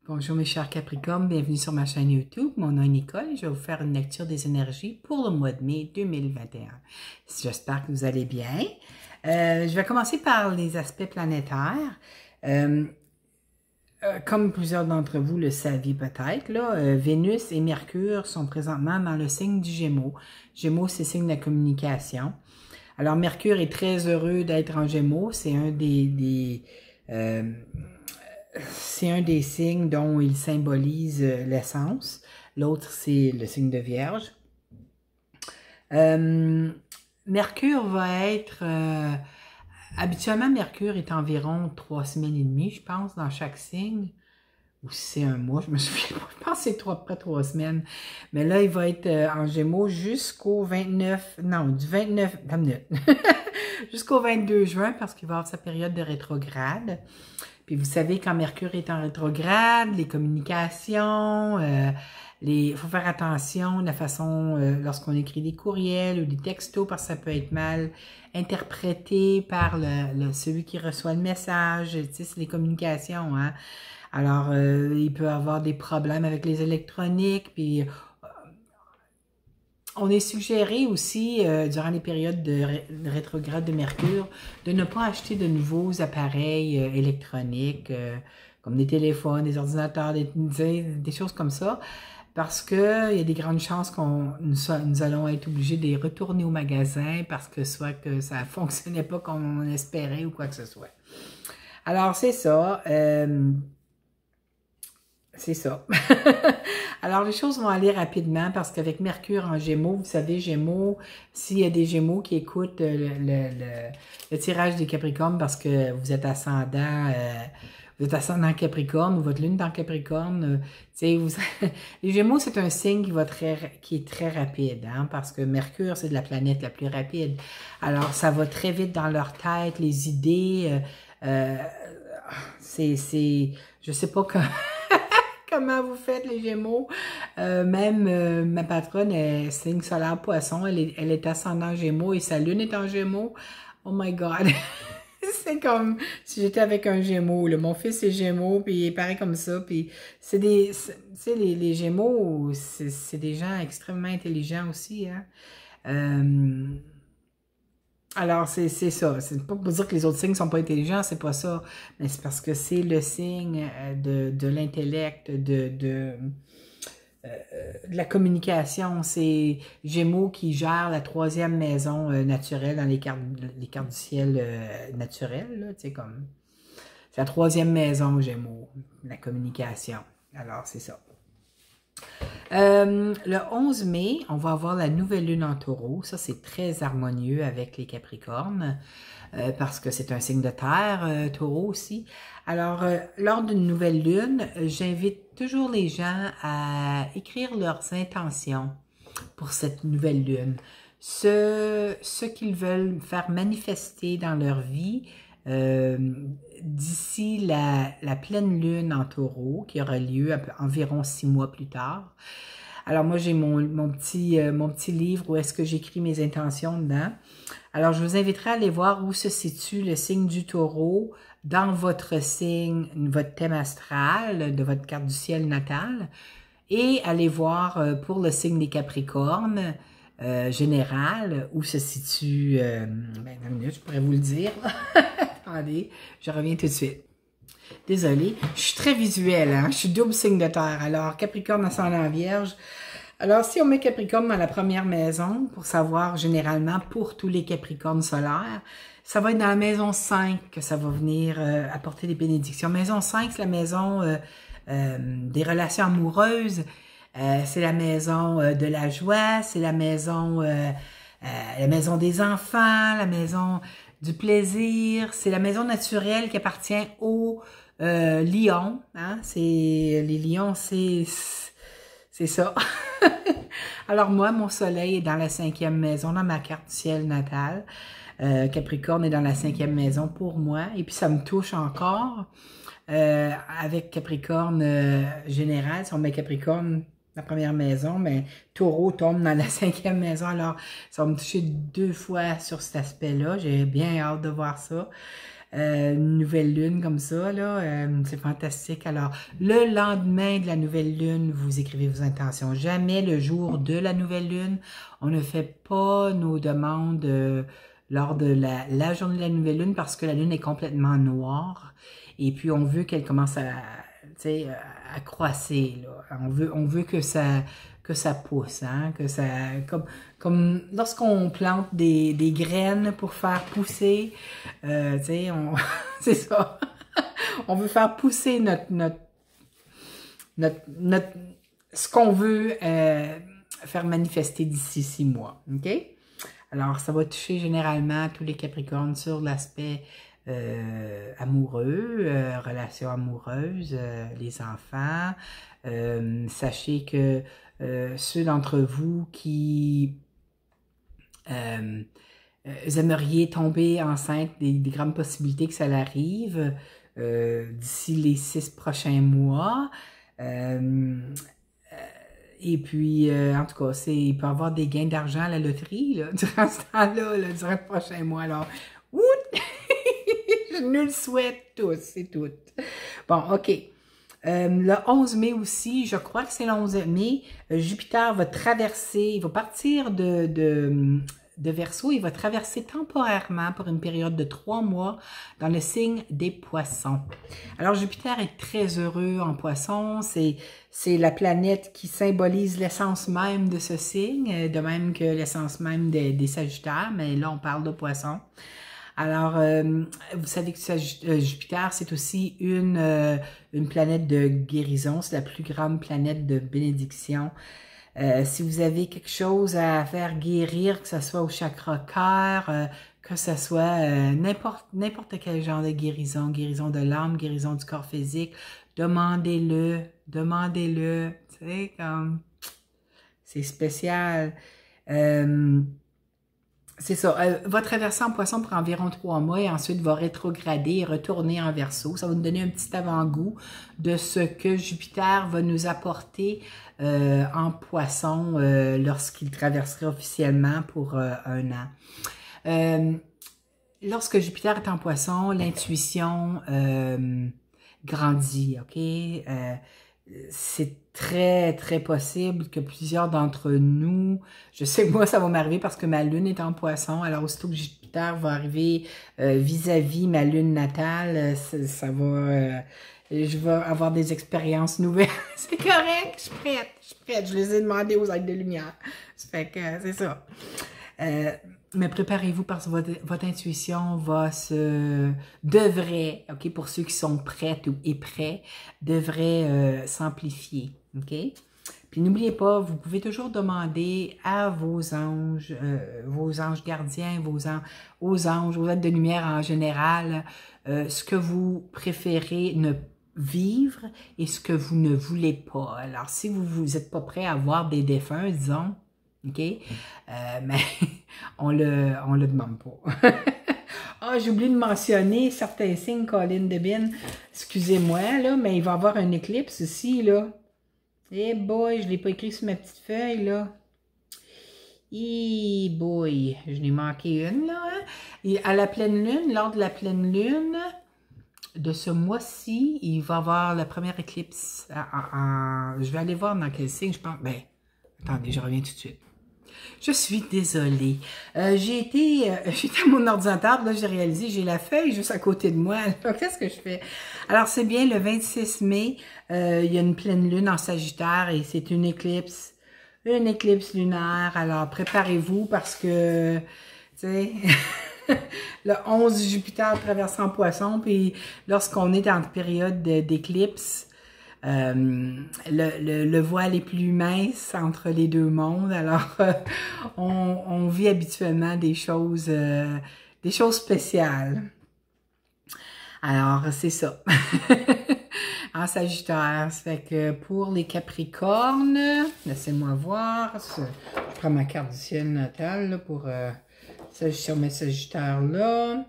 Bonjour mes chers Capricornes, bienvenue sur ma chaîne YouTube. Mon nom est Nicole et je vais vous faire une lecture des énergies pour le mois de mai 2021. J'espère que vous allez bien. Je vais commencer par les aspects planétaires. Comme plusieurs d'entre vous le saviez peut-être, Vénus et Mercure sont présentement dans le signe du Gémeaux. Gémeaux, c'est signe de la communication. Alors Mercure est très heureux d'être en Gémeaux. C'est un des signes dont il symbolise l'essence. L'autre, c'est le signe de Vierge. Mercure va être... habituellement, Mercure est environ 3 semaines et demie, je pense, dans chaque signe. Ou si c'est un mois, je me souviens pas. Je pense que c'est près de 3 semaines. Mais là, il va être en Gémeaux jusqu'au 29... Non, du 29... jusqu'au 22 juin, parce qu'il va avoir sa période de rétrograde. Puis vous savez, quand Mercure est en rétrograde, les communications, il faut faire attention de la façon, lorsqu'on écrit des courriels ou des textos, parce que ça peut être mal interprété par celui qui reçoit le message. Tu sais, c'est les communications, hein. Alors, il peut y avoir des problèmes avec les électroniques, puis on est suggéré aussi, durant les périodes de rétrograde de Mercure, de ne pas acheter de nouveaux appareils électroniques, comme des téléphones, des ordinateurs, des choses comme ça, parce qu'il y a des grandes chances nous allons être obligés de les retourner au magasin, parce que soit que ça ne fonctionnait pas comme on espérait ou quoi que ce soit. Alors, c'est ça. C'est ça. Alors, les choses vont aller rapidement parce qu'avec Mercure en Gémeaux, vous savez, Gémeaux, s'il y a des Gémeaux qui écoutent le tirage des Capricornes parce que vous êtes ascendant Capricorne ou votre lune dans Capricorne, tu sais, les Gémeaux, c'est un signe qui est très rapide, hein, parce que Mercure, c'est de la planète la plus rapide. Alors, ça va très vite dans leur tête, les idées, je sais pas comment vous faites les Gémeaux. Ma patronne est signe solaire Poisson. Elle est ascendant Gémeaux et sa lune est en Gémeaux. Oh my God! C'est comme si j'étais avec un Gémeaux. Là. Mon fils est Gémeaux, puis il est pareil comme ça. Puis les Gémeaux, c'est des gens extrêmement intelligents aussi. Hein? Alors, c'est ça. C'est pas pour dire que les autres signes sont pas intelligents, c'est pas ça. Mais c'est parce que c'est le signe de l'intellect, de la communication. C'est Gémeaux qui gère la 3e maison naturelle dans les cartes du ciel naturel. Là, tu sais, comme... C'est la 3e maison, Gémeaux, la communication. Alors, c'est ça. Le 11 mai, on va avoir la nouvelle lune en taureau. Ça, c'est très harmonieux avec les Capricornes parce que c'est un signe de terre, taureau aussi. Alors, lors d'une nouvelle lune, j'invite toujours les gens à écrire leurs intentions pour cette nouvelle lune. Ce qu'ils veulent faire manifester dans leur vie d'ici la pleine lune en taureau qui aura lieu environ 6 mois plus tard. Alors moi j'ai mon petit livre où est-ce que j'écris mes intentions dedans. Alors je vous inviterai à aller voir où se situe le signe du taureau dans votre signe, votre thème astral de votre carte du ciel natale et aller voir pour le signe des Capricornes général où se situe, dans une minute, je pourrais vous le dire. Attendez, je reviens tout de suite. Désolée, je suis très visuelle, hein? Je suis double signe de terre. Alors, Capricorne ascendant Vierge. Alors, si on met Capricorne dans la première maison, pour savoir généralement pour tous les Capricornes solaires, ça va être dans la maison 5 que ça va venir apporter des bénédictions. Maison 5, c'est la maison des relations amoureuses. C'est la maison de la joie, c'est la maison des enfants, la maison du plaisir, c'est la maison naturelle qui appartient aux lions. Hein? Les lions, c'est ça. Alors moi, mon soleil est dans la 5e maison, dans ma carte du ciel natale. Capricorne est dans la 5e maison pour moi. Et puis ça me touche encore. Avec Capricorne général, si on met Capricorne la première maison, mais Taureau tombe dans la 5e maison. Alors, ça va me toucher 2 fois sur cet aspect-là. J'ai bien hâte de voir ça. une nouvelle lune comme ça, là, c'est fantastique. Alors, le lendemain de la nouvelle lune, vous écrivez vos intentions. Jamais le jour de la nouvelle lune. On ne fait pas nos demandes lors de la journée de la nouvelle lune parce que la lune est complètement noire. Et puis, on veut qu'elle commence à croisser, là. On veut que ça pousse, hein, que ça, comme lorsqu'on plante des graines pour faire pousser, c'est ça. On veut faire pousser ce qu'on veut faire manifester d'ici 6 mois, ok? Alors, ça va toucher généralement tous les Capricornes sur l'aspect amoureux, relations amoureuses, les enfants. Sachez que ceux d'entre vous qui aimeriez tomber enceinte, des grandes possibilités que ça arrive d'ici les 6 prochains mois. Et puis, en tout cas, il peut y avoir des gains d'argent à la loterie là, durant ce temps-là, là, durant le prochain mois. Alors, je nous le souhaite tous et toutes. Bon, OK. Le 11 mai aussi, je crois que c'est le 11 mai, Jupiter va traverser, il va partir de Verseau, il va traverser temporairement pour une période de 3 mois dans le signe des Poissons. Alors Jupiter est très heureux en Poissons, c'est la planète qui symbolise l'essence même de ce signe, de même que l'essence même des Sagittaires, mais là on parle de Poissons. Alors, vous savez que Jupiter, c'est aussi une planète de guérison, c'est la plus grande planète de bénédiction. Si vous avez quelque chose à faire guérir, que ce soit au chakra cœur, que ce soit n'importe quel genre de guérison, guérison de l'âme, guérison du corps physique, demandez-le, tu sais, comme, c'est spécial. C'est ça, va traverser en Poisson pour environ 3 mois et ensuite va rétrograder et retourner en Verseau. Ça va nous donner un petit avant-goût de ce que Jupiter va nous apporter en Poisson lorsqu'il traversera officiellement pour 1 an. Lorsque Jupiter est en Poisson, l'intuition grandit, ok? C'est très, très possible que plusieurs d'entre nous, je sais que moi, ça va m'arriver parce que ma lune est en Poisson, alors aussitôt que Jupiter va arriver vis-à-vis ma lune natale, ça va, je vais avoir des expériences nouvelles. C'est correct, je suis prête, je les ai demandé aux aides de lumière. Ça fait que c'est ça. Mais préparez-vous parce que votre intuition devrait, ok, pour ceux qui sont prêtes et prêts, devrait s'amplifier, ok? Puis n'oubliez pas, vous pouvez toujours demander à vos anges gardiens, aux anges, aux aides de lumière en général, ce que vous préférez ne vivre et ce que vous ne voulez pas. Alors, si vous n'êtes pas prêt à voir des défunts, disons, OK? Mais on le demande pas. Ah, j'ai oublié de mentionner certains signes, Colin Debin. Excusez-moi, là, mais il va y avoir un éclipse aussi, là. Eh boy, je ne l'ai pas écrit sur ma petite feuille, là. Eh boy, je l'ai manqué une, là. Hein? Et à la pleine lune, lors de la pleine lune de ce mois-ci, il va y avoir la première éclipse. Je vais aller voir dans quel signe, je pense. Ben, attendez, je reviens tout de suite. Je suis désolée. J'ai été à mon ordinateur, là j'ai réalisé, j'ai la feuille juste à côté de moi. Qu'est-ce que je fais? Alors c'est bien, le 26 mai, il y a une pleine lune en Sagittaire et c'est une éclipse lunaire. Alors préparez-vous parce que, tu sais, le 11 Jupiter traverse en Poisson, puis lorsqu'on est en période d'éclipse, le voile est plus mince entre les deux mondes, alors on vit habituellement des choses spéciales. Alors, c'est ça. En Sagittaire, ça fait que pour les Capricornes, laissez-moi voir, je prends ma carte du ciel natale là, pour sur mes Sagittaires là.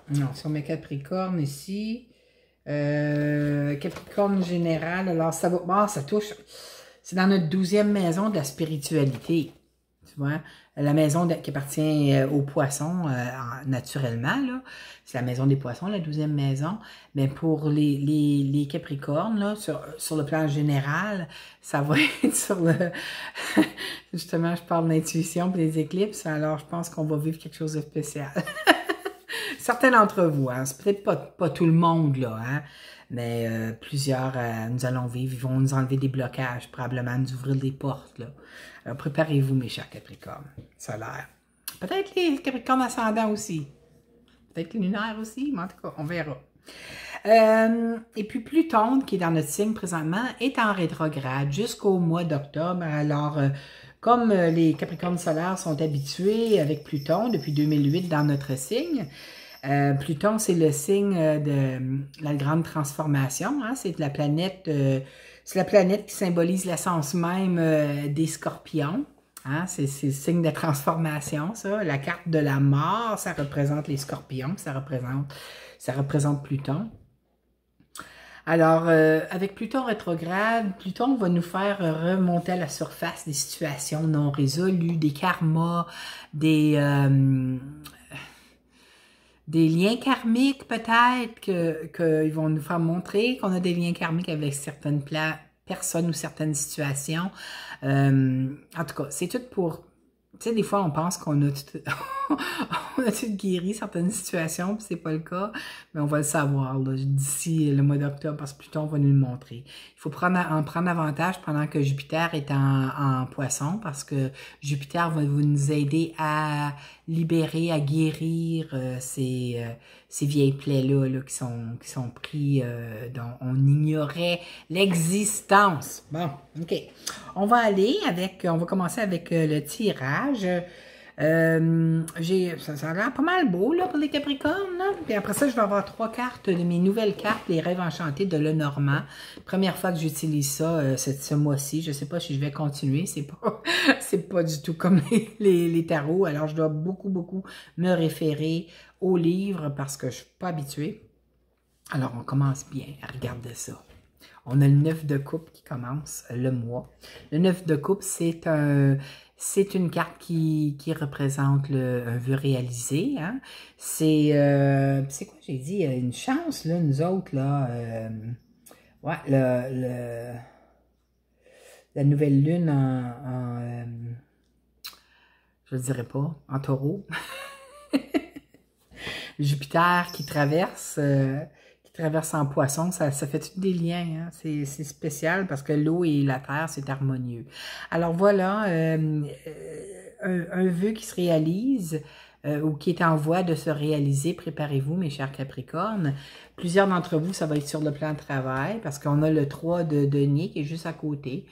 Non, sur mes Capricornes ici. Capricorne général, alors ça va, ça touche, c'est dans notre 12e maison de la spiritualité, Tu vois, la maison qui appartient aux poissons naturellement, là, c'est la maison des poissons, la 12e maison. Mais pour les Capricornes, là, sur le plan général, ça va être sur le... Justement, je parle d'intuition et des éclipses, alors je pense qu'on va vivre quelque chose de spécial. Certains d'entre vous, hein, c'est peut-être pas tout le monde, là, hein, mais plusieurs, nous allons vivre, ils vont nous enlever des blocages, probablement nous ouvrir des portes, là. Alors, préparez-vous, mes chers Capricornes, solaires. Peut-être les Capricornes ascendants aussi. Peut-être les lunaires aussi, mais en tout cas, on verra. Et puis Pluton, qui est dans notre signe présentement, est en rétrograde jusqu'au mois d'octobre. Alors, comme les Capricornes solaires sont habitués avec Pluton depuis 2008 dans notre signe, Pluton, c'est le signe de la grande transformation. Hein? C'est la planète qui symbolise l'essence même des scorpions. Hein? C'est le signe de transformation, ça. La carte de la mort, ça représente les scorpions, ça représente Pluton. Alors, avec Pluton rétrograde, Pluton va nous faire remonter à la surface des situations non résolues, des karmas, des liens karmiques peut-être, qu'ils vont nous faire montrer qu'on a des liens karmiques avec certaines personnes ou certaines situations. En tout cas, c'est tout pour... Tu sais, des fois, on pense qu'on a tout, on a tout guéri certaines situations, puis c'est pas le cas, mais on va le savoir d'ici le mois d'octobre, parce que Pluton va nous le montrer. Il faut en prendre avantage pendant que Jupiter est en poisson, parce que Jupiter va nous aider à libérer, à guérir ces vieilles plaies-là qui sont pris, dont on ignorait l'existence. Bon, OK. On va commencer avec le tirage. Ça a l'air pas mal beau là, pour les Capricornes. Là. Puis après ça, je vais avoir 3 cartes de mes nouvelles cartes, les rêves enchantés de Lenormand. Première fois que j'utilise ça ce mois-ci. Je sais pas si je vais continuer. C'est pas du tout comme les tarots. Alors, je dois beaucoup me référer au livre parce que je suis pas habituée. Alors, on commence bien à regarder ça. On a le 9 de coupe qui commence le mois. Le 9 de coupe, c'est une carte qui représente un vœu réalisé. Hein? C'est quoi j'ai dit? Une chance, là, nous autres, là. Ouais, la nouvelle lune je ne dirais pas, en taureau. Jupiter qui traverse en poisson, ça fait tous des liens. Hein? C'est spécial parce que l'eau et la terre, c'est harmonieux. Alors voilà, un vœu qui se réalise ou qui est en voie de se réaliser. Préparez-vous, mes chers Capricornes. Plusieurs d'entre vous, ça va être sur le plan de travail parce qu'on a le 3 de denier qui est juste à côté.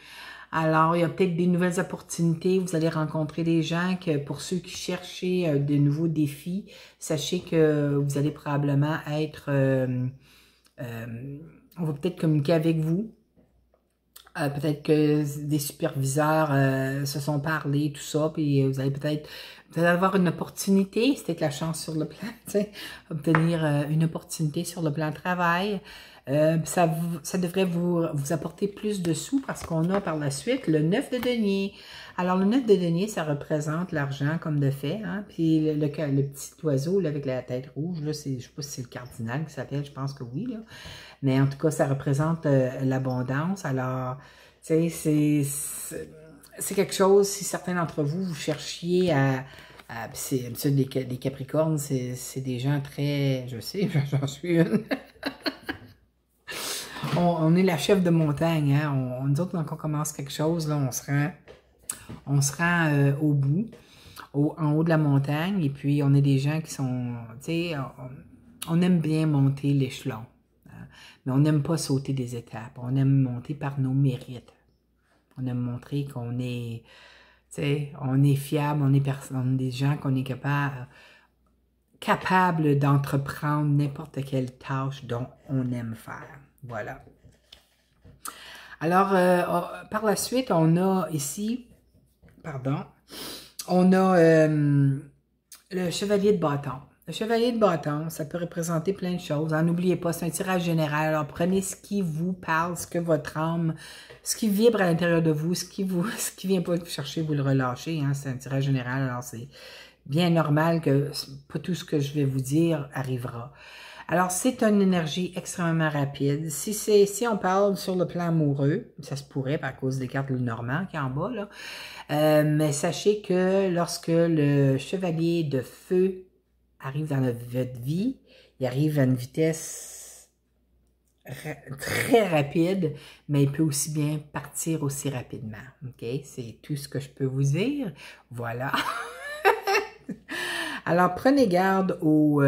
Alors, il y a peut-être des nouvelles opportunités. Vous allez rencontrer des gens que, pour ceux qui cherchaient de nouveaux défis, sachez que vous allez probablement être... on va peut-être communiquer avec vous. Peut-être que des superviseurs se sont parlé, tout ça, puis vous allez peut-être avoir une opportunité, c'est peut-être la chance sur le plan, tu sais, obtenir une opportunité sur le plan de travail. Ça devrait vous apporter plus de sous parce qu'on a par la suite le 9 de denier. Alors, le 9 de denier, ça représente l'argent comme de fait. Hein? Puis le petit oiseau là, avec la tête rouge, là, je ne sais pas si c'est le cardinal qui s'appelle, je pense que oui. Là. Mais en tout cas, ça représente l'abondance. Alors, tu sais, c'est quelque chose, si certains d'entre vous, vous cherchiez c'est des Capricornes, c'est des gens très... Je sais, j'en suis une. On est la chef de montagne, hein? Nous autres, quand on commence quelque chose, là, on se rend au bout, en haut de la montagne, et puis on est des gens qui sont, tu sais, on aime bien monter l'échelon, hein? Mais on n'aime pas sauter des étapes, on aime monter par nos mérites. On aime montrer qu'on est, tu sais, on est fiable, on est des gens qu'on est capable d'entreprendre n'importe quelle tâche dont on aime faire. Voilà. Alors, par la suite, on a ici, on a le chevalier de bâton. le chevalier de bâton, ça peut représenter plein de choses. N'oubliez pas, c'est un tirage général. Alors, prenez ce qui vous parle, ce que votre âme, ce qui vibre à l'intérieur de vous, ce qui vient pas vous chercher, vous le relâchez. Hein, c'est un tirage général, alors c'est bien normal que pas tout ce que je vais vous dire arrivera. Alors, c'est une énergie extrêmement rapide. Si on parle sur le plan amoureux, ça se pourrait par cause des cartes Lenormand qui est en bas, là. Mais sachez que lorsque le chevalier de feu arrive dans votre vie, il arrive à une vitesse très rapide, mais il peut aussi bien partir aussi rapidement. OK? C'est tout ce que je peux vous dire. Voilà. Alors, prenez garde au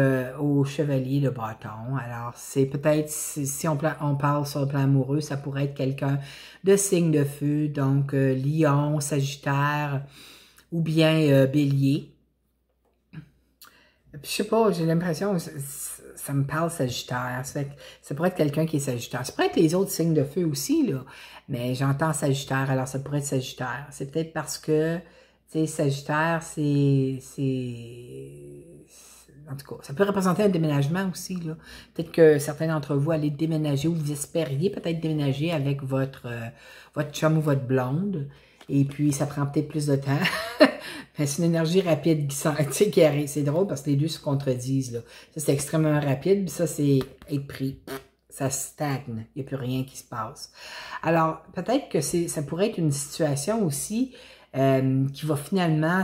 chevalier de bâton. Alors, c'est peut-être, si on parle sur le plan amoureux, ça pourrait être quelqu'un de signe de feu, donc Lion, Sagittaire ou bien Bélier. Je sais pas, j'ai l'impression que ça me parle Sagittaire. Ça pourrait être quelqu'un qui est Sagittaire. Ça pourrait être les autres signes de feu aussi, là. Mais j'entends Sagittaire, alors ça pourrait être Sagittaire. C'est peut-être parce que, tu sais, Sagittaire, en tout cas, ça peut représenter un déménagement aussi, là. Peut-être que certains d'entre vous allez déménager ou vous espériez peut-être déménager avec votre chum ou votre blonde. Et puis, ça prend peut-être plus de temps. C'est une énergie rapide qui arrive. C'est drôle parce que les deux se contredisent, là. Ça, c'est extrêmement rapide, puis ça, c'est être pris. Ça stagne. Il n'y a plus rien qui se passe. Alors, peut-être que ça pourrait être une situation aussi qui va finalement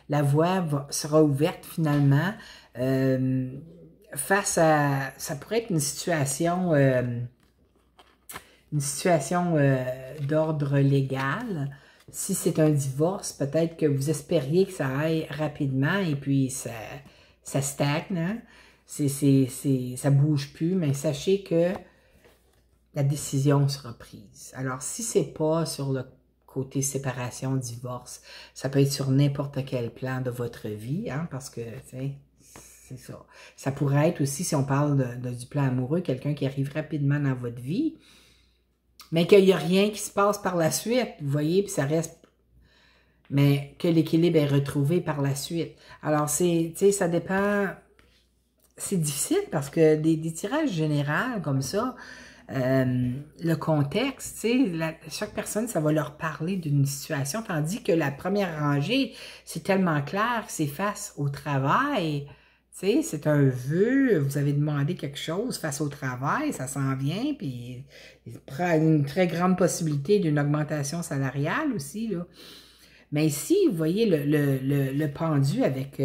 la voie sera ouverte finalement face à... Ça pourrait être une situation d'ordre légal. Si c'est un divorce, peut-être que vous espériez que ça aille rapidement et puis ça stagne, hein? Ça bouge plus, mais sachez que la décision sera prise. Alors, si c'est pas sur le côté séparation, divorce, ça peut être sur n'importe quel plan de votre vie, hein, parce que, tu sais, c'est ça. Ça pourrait être aussi, si on parle du plan amoureux, quelqu'un qui arrive rapidement dans votre vie, mais qu'il n'y a rien qui se passe par la suite, vous voyez, puis ça reste, mais que l'équilibre est retrouvé par la suite. Alors, tu sais, ça dépend, c'est difficile parce que des tirages généraux comme ça, le contexte, tu sais, chaque personne, ça va leur parler d'une situation, tandis que la première rangée, c'est tellement clair que c'est face au travail. Tu sais, c'est un vœu, vous avez demandé quelque chose face au travail, ça s'en vient, puis il prend une très grande possibilité d'une augmentation salariale aussi, là. Mais ici, vous voyez le pendu avec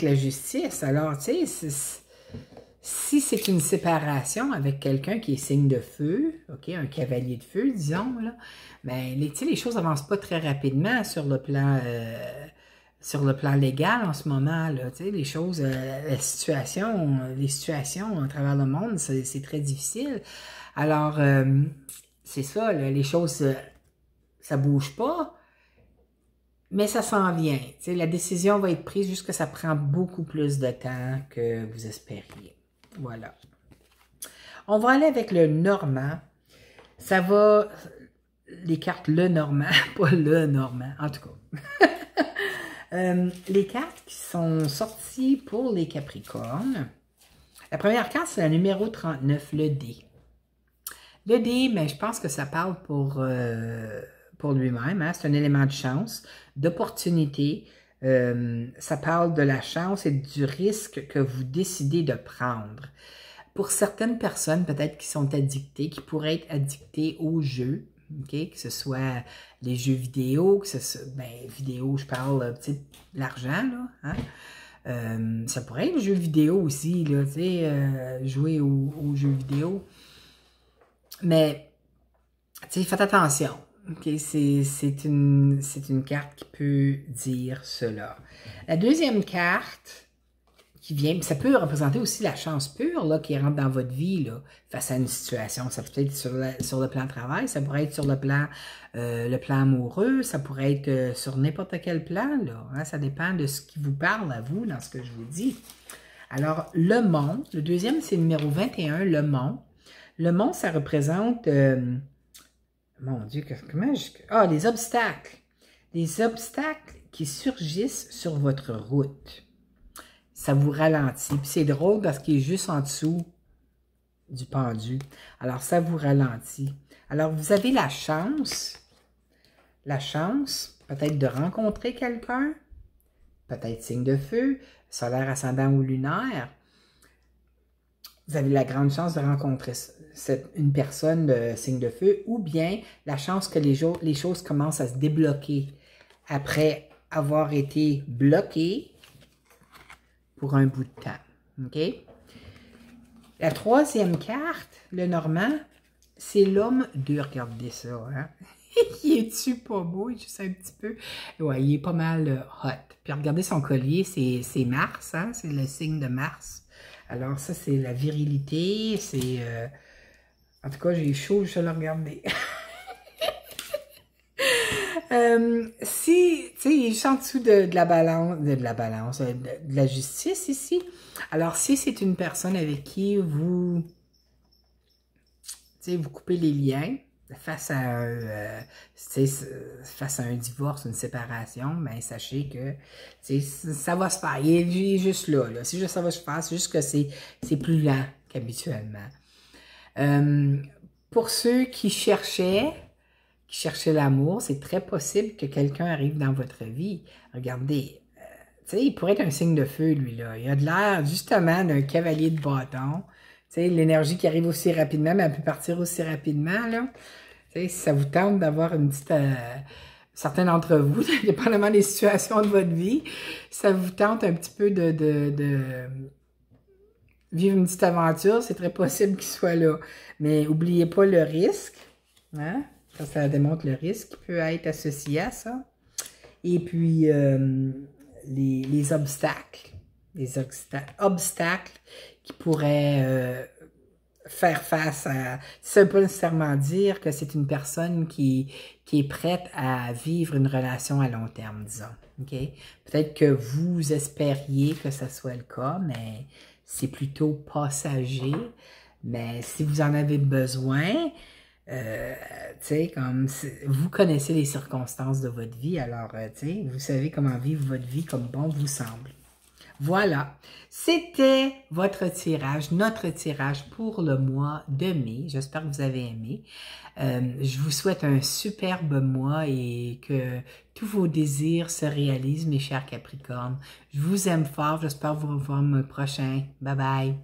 la justice. Alors, tu sais, si c'est une séparation avec quelqu'un qui est signe de feu, ok, un cavalier de feu, disons, là, ben, les choses n'avancent pas très rapidement sur le plan légal en ce moment, là, tu sais, les choses, les situations à travers le monde, c'est très difficile. Alors, c'est ça, là, les choses, ça bouge pas, mais ça s'en vient. Tu sais, la décision va être prise juste que ça prend beaucoup plus de temps que vous espériez. Voilà. On va aller avec le Normand. Ça va, les cartes Lenormand, pas le Normand, en tout cas. Les cartes qui sont sorties pour les Capricornes. La première carte, c'est la numéro 39, le dé. Le dé, mais je pense que ça parle pour lui-même. Hein? C'est un élément de chance, d'opportunité. Ça parle de la chance et du risque que vous décidez de prendre. Pour certaines personnes, peut-être qui sont addictées, qui pourraient être addictées aux jeux, okay? Que ce soit les jeux vidéo, que ce soit, vidéo, je parle, tu sais, l'argent, là, hein? Ça pourrait être jeux vidéo aussi, là, tu sais, jouer aux jeux vidéo. Mais, tu sais, faites attention. Okay, c'est une carte qui peut dire cela. La deuxième carte qui vient, ça peut représenter aussi la chance pure là, qui rentre dans votre vie là, face à une situation. Ça peut être sur le plan travail, ça pourrait être sur le plan amoureux, ça pourrait être sur n'importe quel plan. Là, hein, ça dépend de ce qui vous parle à vous dans ce que je vous dis. Alors, le mont, le deuxième, c'est le numéro 21, le mont. Le mont, ça représente... mon Dieu, comment je... Ah, les obstacles. Les obstacles qui surgissent sur votre route. Ça vous ralentit. Puis c'est drôle parce qu'il est juste en dessous du pendu. Alors, ça vous ralentit. Alors, vous avez la chance peut-être de rencontrer quelqu'un, peut-être signe de feu, solaire, ascendant ou lunaire. Vous avez la grande chance de rencontrer une personne de signe de feu, ou bien la chance que les choses commencent à se débloquer après avoir été bloquées pour un bout de temps. OK? La troisième carte, le Normand, c'est l'homme de... Regardez ça, hein? Il est-tu pas beau? Je sais un petit peu. Ouais, il est pas mal hot. Puis regardez son collier, c'est Mars, hein? C'est le signe de Mars. Alors ça, c'est la virilité, c'est... En tout cas, j'ai chaud, je vais le regarder. Si, tu sais, il est juste en dessous de la balance, de la justice ici. Alors, si c'est une personne avec qui vous, tu sais, vous coupez les liens face à un divorce, une séparation, ben sachez que ça va se faire. Il est juste là. C'est juste ça va se faire, c'est juste que c'est plus lent qu'habituellement. Pour ceux qui cherchaient l'amour, c'est très possible que quelqu'un arrive dans votre vie. Regardez, tu sais, il pourrait être un signe de feu, lui-là. Il a de l'air, justement, d'un cavalier de bâton. Tu sais, l'énergie qui arrive aussi rapidement, mais elle peut partir aussi rapidement, là. Tu sais, si ça vous tente d'avoir une petite... certains d'entre vous, dépendamment des situations de votre vie, ça vous tente un petit peu de vivre une petite aventure, c'est très possible qu'il soit là. Mais n'oubliez pas le risque, hein? Ça démontre le risque qui peut être associé à ça. Et puis, les obstacles. Les obstacles qui pourraient faire face à... Ça ne veut pas nécessairement dire que c'est une personne qui est prête à vivre une relation à long terme, disons. Okay? Peut-être que vous espériez que ça soit le cas, mais c'est plutôt passager. Mais si vous en avez besoin... tu sais, comme vous connaissez les circonstances de votre vie, alors, tu sais, vous savez comment vivre votre vie comme bon vous semble. Voilà, c'était votre tirage, notre tirage pour le mois de mai. J'espère que vous avez aimé. Je vous souhaite un superbe mois et que tous vos désirs se réalisent, mes chers Capricornes. Je vous aime fort, j'espère vous revoir le mois prochain. Bye bye!